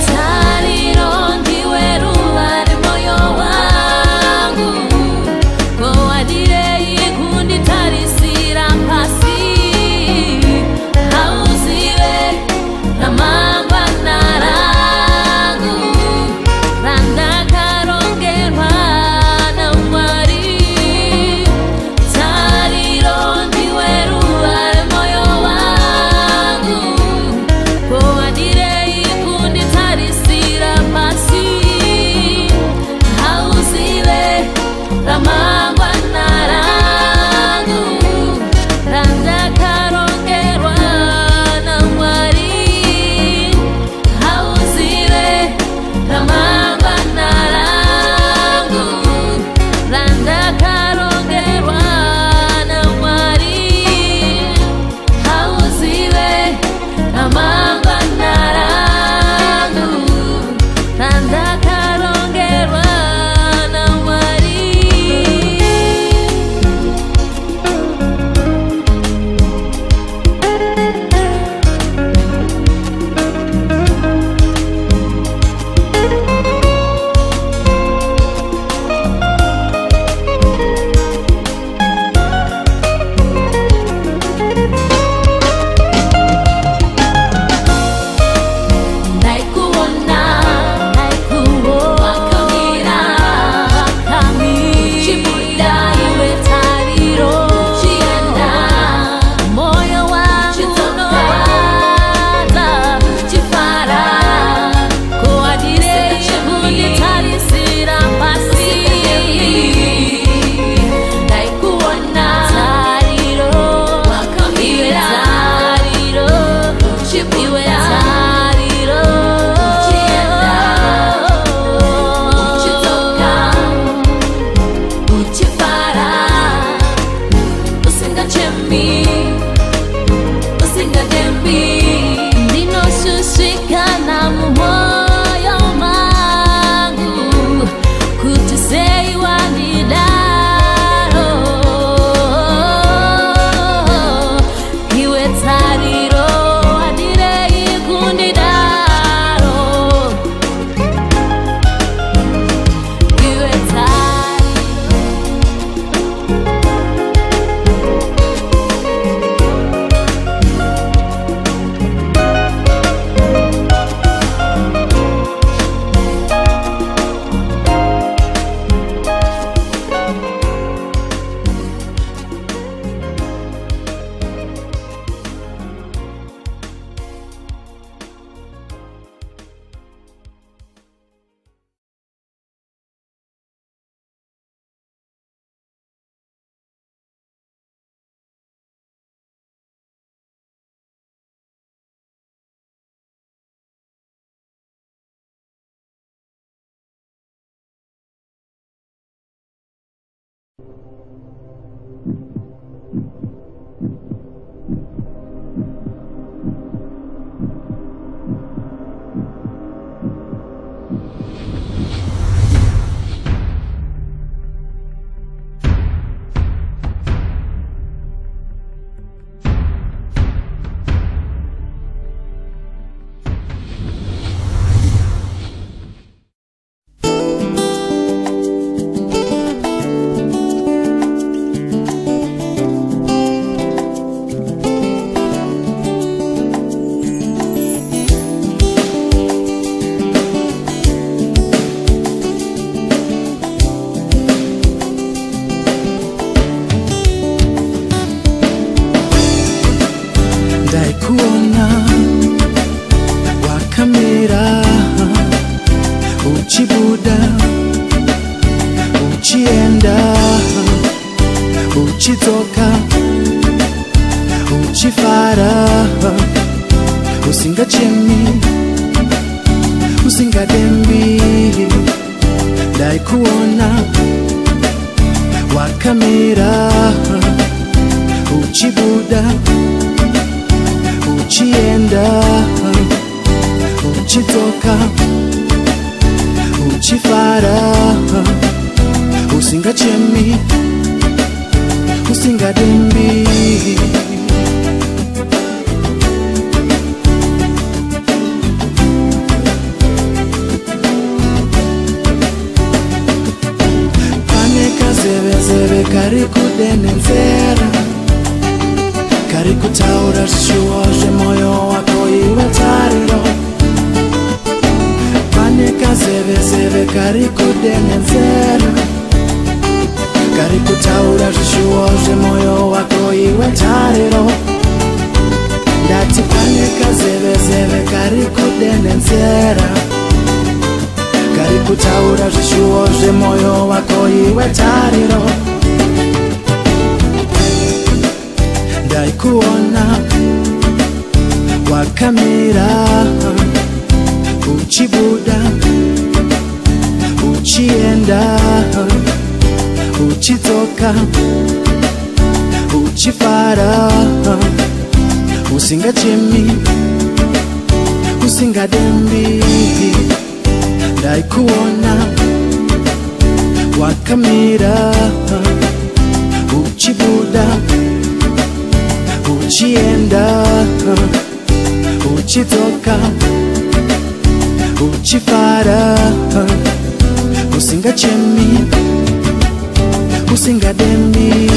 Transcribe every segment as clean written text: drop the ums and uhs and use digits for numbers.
Taliro ndiwe Kuona wakamera uchibuda uchienda uchitoka uchifara usingachemi usingadembi dai kuona wakamera uchibuda uchienda uchitoka uchifara usingachemi usingadembi pane kazevezeve kari kudenenzera kari kutaura zvishuwo zvemoyo wako iwe tariro pane kazevezeve kari kudenenzera kari kutaura zvishuwo zvemoyo wako iwe tariro ndati pane kazevezeve kari kudenenzera kari kutaura zvishuwo zvemoyo wako iwe tariro kuona wakamera uchibuda uchienda uchitoka uchifara usingachemi usingadembi dai kuona wakamera uchibuda uchienda uchitoka uchifara usingachemi usingadembi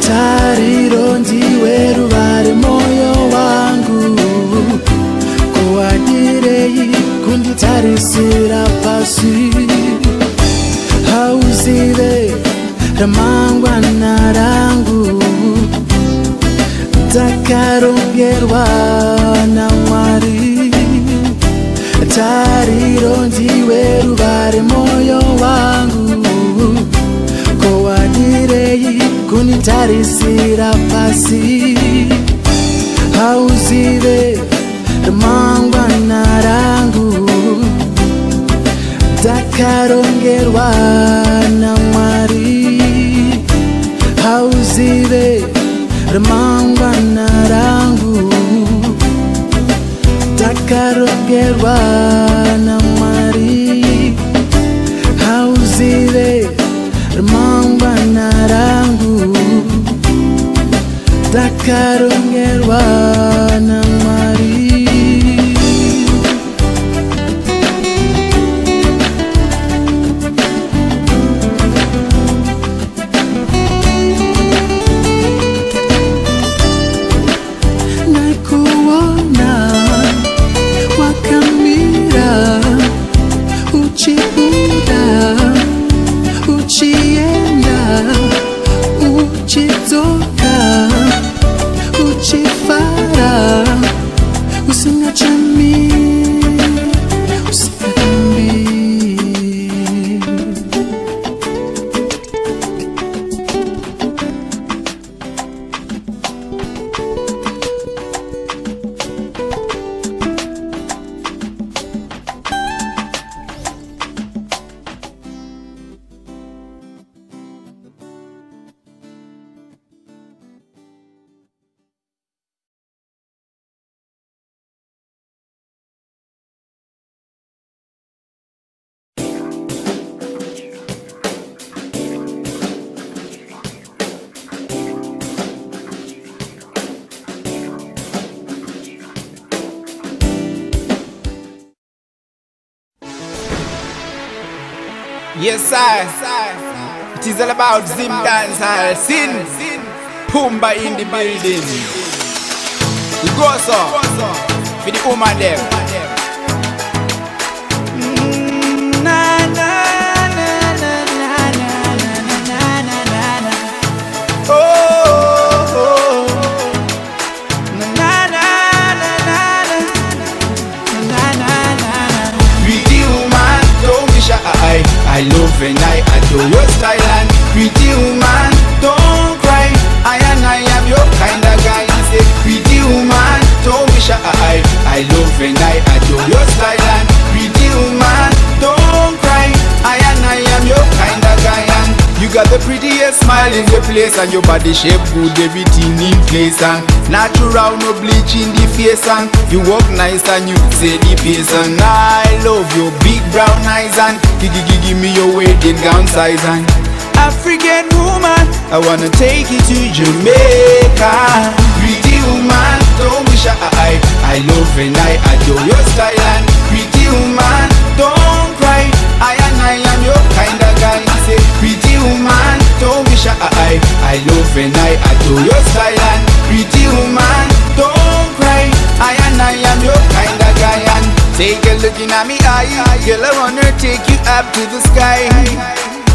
tariro ndiwe ruvare moyo wangu kuwadirei kunditarisira pasi hauzive ramangwana rangu takarongerwa naMwari tariro ndiwe ruvare moyo wangu kuwadirei kunditarisira pasi hauzive ramangwana rangu takarongerwa naMwari hauzive ramangwana rangu takarongerwa naMwari hauzive ramangwana rangu takarongerwa naMwari Yes, I. It is all about Zim Dancehall. Sin. Pumba in the building. We go so. For the woman them. I love and I adore your style and pretty woman, don't cry. I am your kind of guy. Say pretty woman, don't be shy. I love and I adore your style and pretty woman, don't cry. I am your kind of guy and you got the prettiest smile in the place and your body shape good, everything in place and natural, no bleach in the face and you walk nice and you say the pace and I love your big brown eyes and give me your wedding gown size and African woman, I wanna take you to Jamaica. Pretty woman, don't be shy. I love and I adore your style and pretty woman, don't cry. I am your kind of guy. Say pretty woman, don't be shy. I love and I adore your style and pretty woman, don't cry. I am your kind of guy and take a look in at me eye, girl. I wanna take you up to the sky.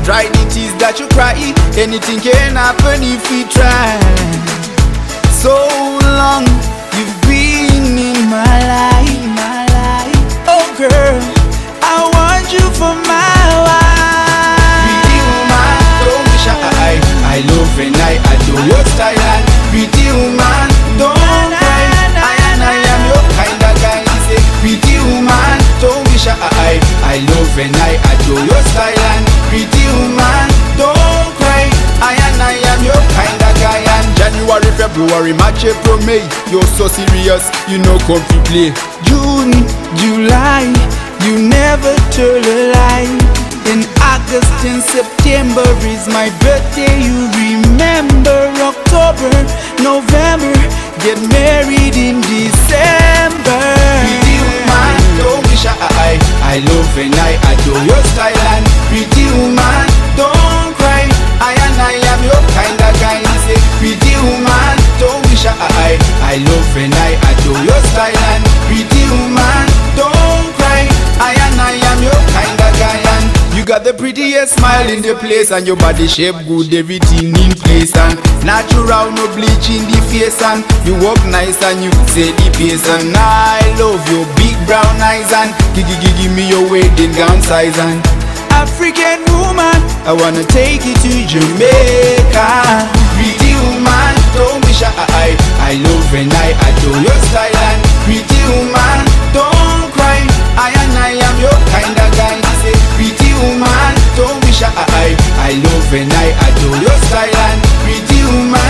Dry the tears that you cry. Anything can happen if we try. So long you've been in my life. Oh girl, I want you for my wife. Pretty woman, don't be shy. I love and I adore your style and pretty woman, don't cry. I am your kind of guy. Say pretty woman, don't be shy. I love and I adore your style and pretty woman, don't cry. I am your kind of guy and January, February, March, April, May. You're so serious, you know come to play. June, July, you never tell a lie. In August and September is my birthday, you remember. October, November, get married in December. Pretty woman, don't be shy. I love and I adore your style and pretty woman, don't cry. I am your kind of guy. Say pretty woman, don't be shy. I love and I adore your style and pretty woman, don't cry. I am your kind of guy and you got the prettiest smile in the place and your body shape good, everything in place and natural, no bleach in the face and you walk nice and you say the pace and I love your big brown eyes and give me your wedding gown size and African woman, I wanna take you to Jamaica. Pretty woman, don't be shy. I love and I adore your style and pretty woman, don't cry. I am your kind of guy. Say pretty woman, don't be shy. I love and I adore your style and pretty woman,